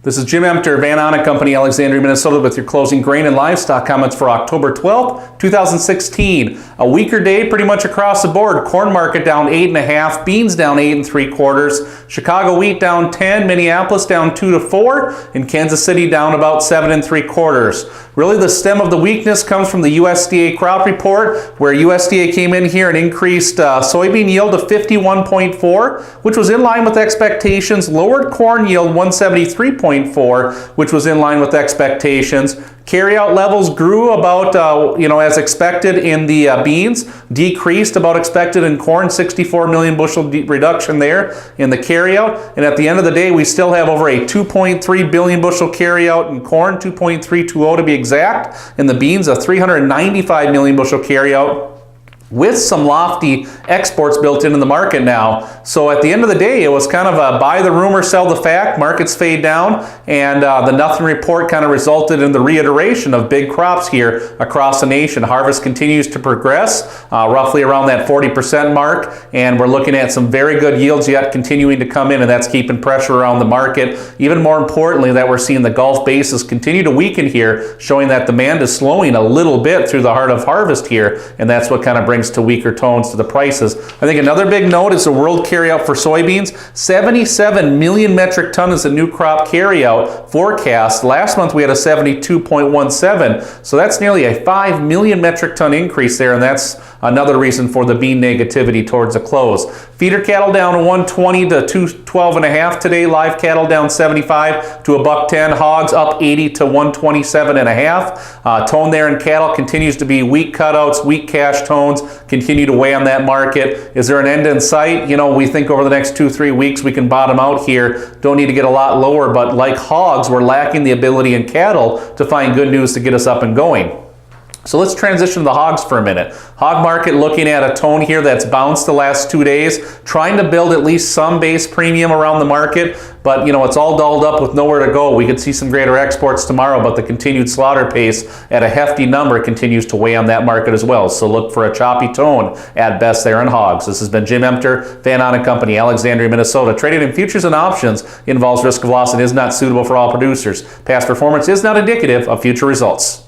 This is Jim Emter, Van Ahn & Company, Alexandria, Minnesota, with your closing grain and livestock comments for October 12th, 2016. A weaker day pretty much across the board. Corn market down 8.5, beans down 8 3/4, Chicago wheat down 10, Minneapolis down 2 to 4, and Kansas City down about 7 3/4. Really, the stem of the weakness comes from the USDA crop report, where USDA came in here and increased soybean yield to 51.4, which was in line with expectations, lowered corn yield 173.4, which was in line with expectations. Carryout levels grew about, as expected in the beans, decreased about expected in corn, 64 million bushel reduction there in the carryout. And at the end of the day, we still have over a 2.3 billion bushel carryout in corn, 2.320 to be exact. In the beans, a 395 million bushel carryout, with some lofty exports built into the market now. So at the end of the day, it was kind of a buy the rumor, sell the fact. Markets fade down, and the nothing report kind of resulted in the reiteration of big crops here across the nation. Harvest continues to progress, roughly around that 40% mark, and we're looking at some very good yields yet continuing to come in, and that's keeping pressure around the market. Even more importantly, that we're seeing the Gulf basis continue to weaken here, showing that demand is slowing a little bit through the heart of harvest here, and that's what kind of brings to weaker tones to the prices. I think another big note is the world carryout for soybeans. 77 million metric ton is the new crop carryout forecast. Last month we had a 72.17, so that's nearly a 5 million metric ton increase there, and that's another reason for the bean negativity towards the close. Feeder cattle down 120 to 212.5 today. Live cattle down 75 to $110. Hogs up 80 to 127.5. Tone there in cattle continues to be weak cutouts, weak cash tones continue to weigh on that market. Is there an end in sight? We think over the next 2-3 weeks we can bottom out here. Don't need to get a lot lower, but like hogs, we're lacking the ability in cattle to find good news to get us up and going. So let's transition to the hogs for a minute. Hog market looking at a tone here that's bounced the last 2 days, trying to build at least some base premium around the market, but it's all dolled up with nowhere to go. We could see some greater exports tomorrow, but the continued slaughter pace at a hefty number continues to weigh on that market as well. So look for a choppy tone at best there in hogs. This has been Jim Emter, Van Ahn & Company, Alexandria, Minnesota. Trading in futures and options involves risk of loss and is not suitable for all producers. Past performance is not indicative of future results.